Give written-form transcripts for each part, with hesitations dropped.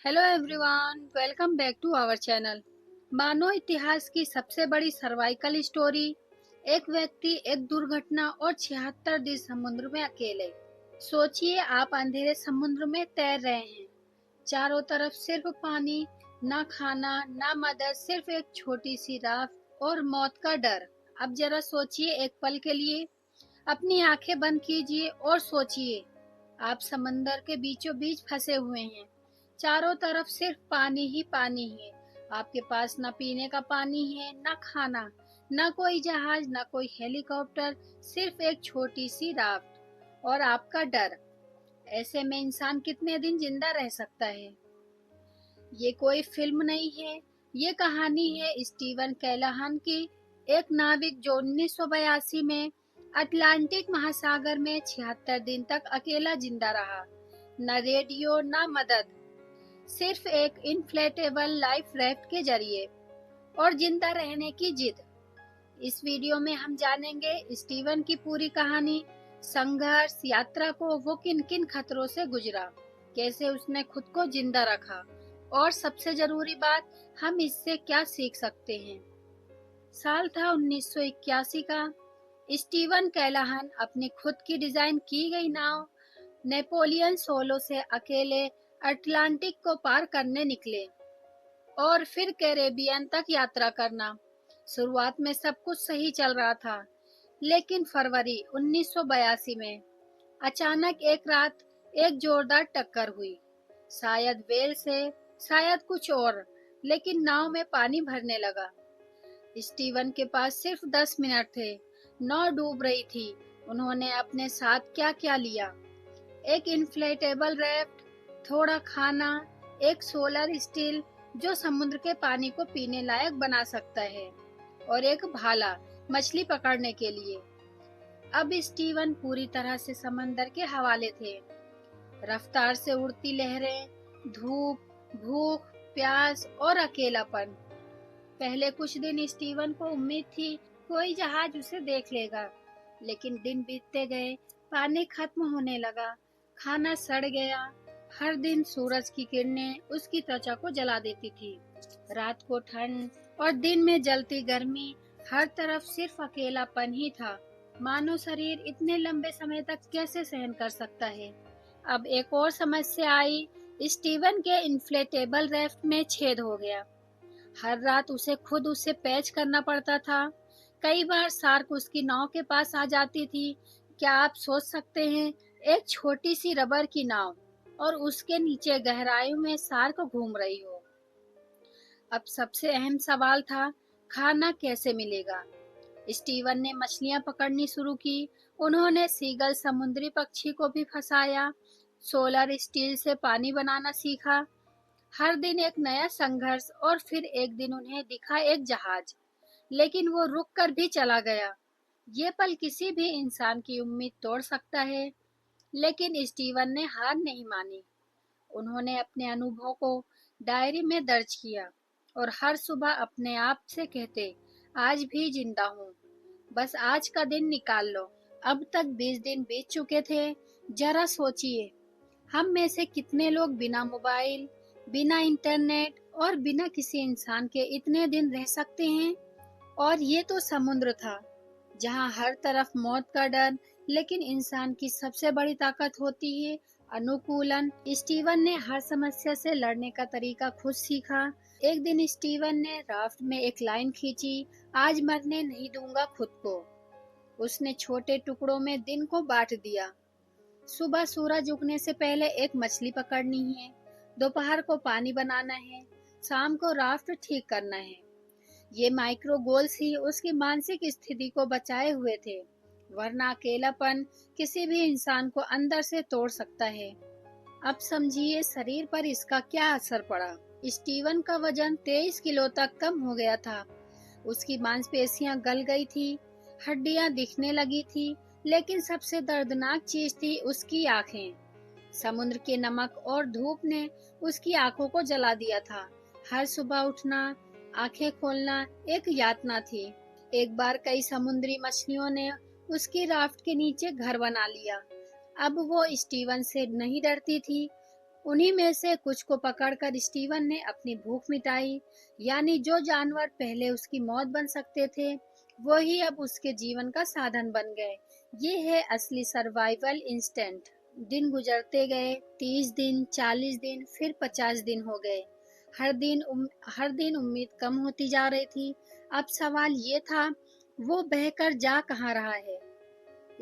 Hello everyone, welcome back to our channel. मानव इतिहास की सबसे बड़ी सर्वाइकल स्टोरी। एक व्यक्ति, एक दुर्घटना और 76 दिन समुद्र में अकेले। सोचिए, आप अंधेरे समुद्र में तैर रहे हैं। चारों तरफ सिर्फ पानी, ना खाना ना मदद, सिर्फ एक छोटी सी राख और मौत का डर। अब जरा सोचिए एक पल के लिए। अपनी आंखें बंद कीजिए और सोचिए, आप समंदर के बीचों बीच फंसे हुए हैं। चारों तरफ सिर्फ पानी ही पानी है। आपके पास न पीने का पानी है, न खाना, न कोई जहाज, न कोई हेलीकॉप्टर, सिर्फ एक छोटी सी राफ्ट और आपका डर। ऐसे में इंसान कितने दिन जिंदा रह सकता है? ये कोई फिल्म नहीं है, ये कहानी है स्टीवन कैलाहन की। एक नाविक जो 1982 में अटलांटिक महासागर में 76 दिन तक अकेला जिंदा रहा। न रेडियो न मदद, सिर्फ एक इन्फ्लेटेबल लाइफ रैफ्ट के जरिए और जिंदा रहने की जिद। इस वीडियो में हम जानेंगे स्टीवन की पूरी कहानी, संघर्ष, यात्रा को वो किन किन खतरों से गुजरा, कैसे उसने खुद को जिंदा रखा और सबसे जरूरी बात, हम इससे क्या सीख सकते हैं। साल था 1981 का। स्टीवन कैलाहन अपनी खुद की डिजाइन की गई नाव नेपोलियन सोलो से अकेले अटलांटिक को पार करने निकले और फिर कैरेबियन तक यात्रा करना। शुरुआत में सब कुछ सही चल रहा था, लेकिन फरवरी 1982 में अचानक एक रात एक जोरदार टक्कर हुई। शायद वेल से, शायद कुछ और, लेकिन नाव में पानी भरने लगा। स्टीवन के पास सिर्फ 10 मिनट थे। नाव डूब रही थी। उन्होंने अपने साथ क्या क्या लिया? एक इन्फ्लेटेबल रैफ्ट, थोड़ा खाना, एक सोलर स्टील जो समुद्र के पानी को पीने लायक बना सकता है, और एक भाला मछली पकड़ने के लिए। अब स्टीवन पूरी तरह से समंदर के हवाले थे। रफ्तार से उड़ती लहरें, धूप, भूख, प्यास और अकेलापन। पहले कुछ दिन स्टीवन को उम्मीद थी कोई जहाज उसे देख लेगा, लेकिन दिन बीतते गए, पानी खत्म होने लगा, खाना सड़ गया। हर दिन सूरज की किरणें उसकी त्वचा को जला देती थी। रात को ठंड और दिन में जलती गर्मी, हर तरफ सिर्फ अकेलापन ही था। मानो शरीर इतने लंबे समय तक कैसे सहन कर सकता है। अब एक और समस्या आई। स्टीवन के इन्फ्लेटेबल रैफ्ट में छेद हो गया। हर रात उसे पैच करना पड़ता था। कई बार शार्क उसकी नाव के पास आ जाती थी। क्या आप सोच सकते हैं, एक छोटी सी रबर की नाव और उसके नीचे गहराई में शार्क घूम रही हो। अब सबसे अहम सवाल था, खाना कैसे मिलेगा? स्टीवन ने मछलियां पकड़नी शुरू की। उन्होंने सीगल समुद्री पक्षी को भी फंसाया। सोलर स्टील से पानी बनाना सीखा। हर दिन एक नया संघर्ष, और फिर एक दिन उन्हें दिखा एक जहाज, लेकिन वो रुक कर भी चला गया। ये पल किसी भी इंसान की उम्मीद तोड़ सकता है, लेकिन स्टीवन ने हार नहीं मानी। उन्होंने अपने अनुभव को डायरी में दर्ज किया और हर सुबह अपने आप से कहते, आज भी जिंदा हूँ, बस आज का दिन निकाल लो। अब तक 20 दिन बीत चुके थे। जरा सोचिए, हम में से कितने लोग बिना मोबाइल, बिना इंटरनेट और बिना किसी इंसान के इतने दिन रह सकते हैं? और ये तो समुद्र था, जहाँ हर तरफ मौत का डर। लेकिन इंसान की सबसे बड़ी ताकत होती है अनुकूलन। स्टीवन ने हर समस्या से लड़ने का तरीका खुद सीखा। एक दिन स्टीवन ने राफ्ट में एक लाइन खींची, आज मरने नहीं दूंगा खुद को। उसने छोटे टुकड़ों में दिन को बांट दिया। सुबह सूरज उगने से पहले एक मछली पकड़नी है, दोपहर को पानी बनाना है, शाम को राफ्ट ठीक करना है। ये माइक्रो गोल्स ही उसकी मानसिक स्थिति को बचाए हुए थे, वरना अकेलापन किसी भी इंसान को अंदर से तोड़ सकता है। अब समझिए शरीर पर इसका क्या असर पड़ा। स्टीवन का वजन 23 किलो तक कम हो गया था। उसकी मांसपेशियां गल गई थी, हड्डियां दिखने लगी थी, लेकिन सबसे दर्दनाक चीज थी उसकी आंखें। समुद्र के नमक और धूप ने उसकी आंखों को जला दिया था। हर सुबह उठना, आंखें खोलना एक यातना थी। एक बार कई समुद्री मछलियों ने उसकी राफ्ट के नीचे घर बना लिया। अब वो स्टीवन से नहीं डरती थी, उन्हीं में से कुछ को पकड़कर स्टीवन ने अपनी भूख मिटाई। यानी जो जानवर पहले उसकी मौत बन सकते थे, वो ही अब उसके जीवन का साधन बन गए। ये है असली सर्वाइवल इंस्टेंट। दिन गुजरते गए, 30 दिन, 40 दिन, फिर 50 दिन हो गए। हर दिन उम्मीद कम होती जा रही थी। अब सवाल ये था, वो बहकर जा कहाँ रहा है।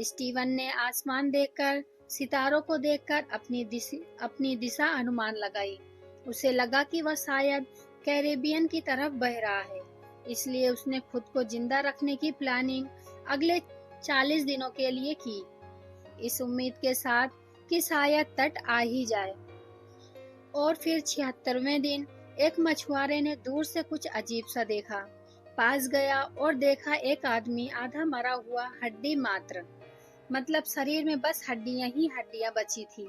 स्टीवन ने आसमान देखकर, सितारों को देखकर अपनी दिशा अनुमान लगाई। उसे लगा कि वह शायद कैरेबियन की तरफ बह रहा है। इसलिए उसने खुद को जिंदा रखने की प्लानिंग अगले 40 दिनों के लिए की, इस उम्मीद के साथ कि शायद तट आ ही जाए। और फिर 76वें दिन एक मछुआरे ने दूर से कुछ अजीब सा देखा। पास गया और देखा एक आदमी आधा मरा हुआ, हड्डी मात्र, मतलब शरीर में बस हड्डियां ही हड्डियां बची थी,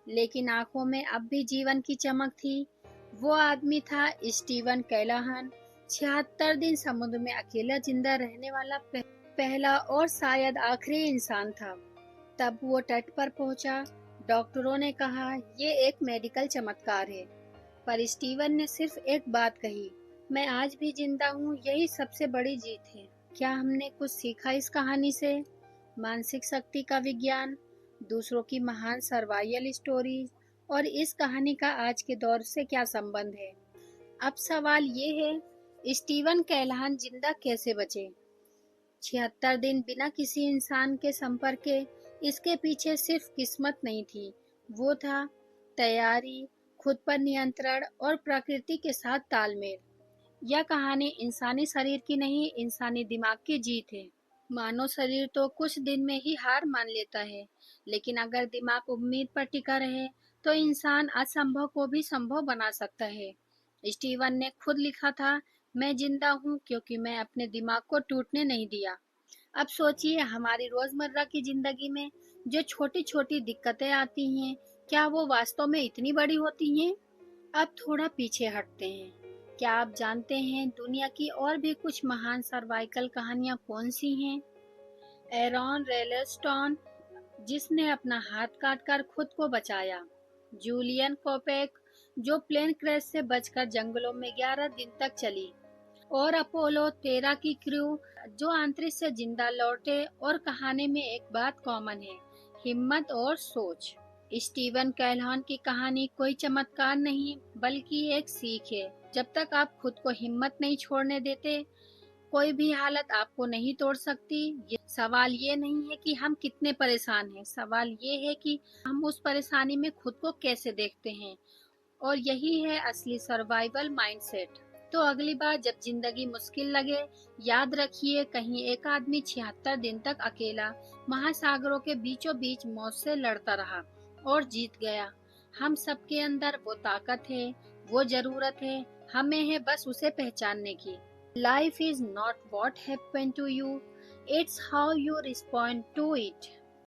लेकिन आंखों में अब भी जीवन की चमक थी। वो आदमी था स्टीवन कैलाहन, 76 दिन समुद्र में अकेला जिंदा रहने वाला पहला और शायद आखिरी इंसान था। तब वो तट पर पहुंचा। डॉक्टरों ने कहा ये एक मेडिकल चमत्कार है, पर स्टीवन ने सिर्फ एक बात कही, मैं आज भी जिंदा हूँ, यही सबसे बड़ी जीत है। क्या हमने कुछ सीखा इस कहानी से? मानसिक शक्ति का विज्ञान, दूसरों की महान सर्वाइवल स्टोरीज, और इस कहानी का आज के दौर से क्या संबंध है? अब सवाल ये है, स्टीवन कैलाहन जिंदा कैसे बचे? 76 दिन बिना किसी इंसान के संपर्क के। इसके पीछे सिर्फ किस्मत नहीं थी, वो था तैयारी, खुद पर नियंत्रण और प्रकृति के साथ तालमेल। यह कहानी इंसानी शरीर की नहीं, इंसानी दिमाग की जीत है। मानव शरीर तो कुछ दिन में ही हार मान लेता है, लेकिन अगर दिमाग उम्मीद पर टिका रहे तो इंसान असंभव को भी संभव बना सकता है। स्टीवन ने खुद लिखा था, मैं जिंदा हूँ क्योंकि मैं अपने दिमाग को टूटने नहीं दिया। अब सोचिए, हमारी रोजमर्रा की जिंदगी में जो छोटी छोटी दिक्कतें आती हैं, क्या वो वास्तव में इतनी बड़ी होती हैं? अब थोड़ा पीछे हटते हैं। क्या आप जानते हैं दुनिया की और भी कुछ महान सर्वाइकल कहानियां कौन सी हैं? एरॉन रेलस्टोन, जिसने अपना हाथ काटकर खुद को बचाया। जूलियन कोपेक, जो प्लेन क्रैश से बचकर जंगलों में 11 दिन तक चली। और अपोलो 13 की क्रू, जो अंतरिक्ष से जिंदा लौटे। और कहानी में एक बात कॉमन है, हिम्मत और सोच। स्टीवन कैलहॉन की कहानी कोई चमत्कार नहीं, बल्कि एक सीख है। जब तक आप खुद को हिम्मत नहीं छोड़ने देते, कोई भी हालत आपको नहीं तोड़ सकती। सवाल ये नहीं है कि हम कितने परेशान हैं, सवाल ये है कि हम उस परेशानी में खुद को कैसे देखते हैं। और यही है असली सर्वाइवल माइंडसेट। तो अगली बार जब जिंदगी मुश्किल लगे, याद रखिए, कहीं एक आदमी 76 दिन तक अकेला महासागरों के बीचों बीच मौत से लड़ता रहा और जीत गया। हम सबके अंदर वो ताकत है, वो जरूरत है, हमें है बस उसे पहचानने की। Life is not what happened to you, it's how you respond to it।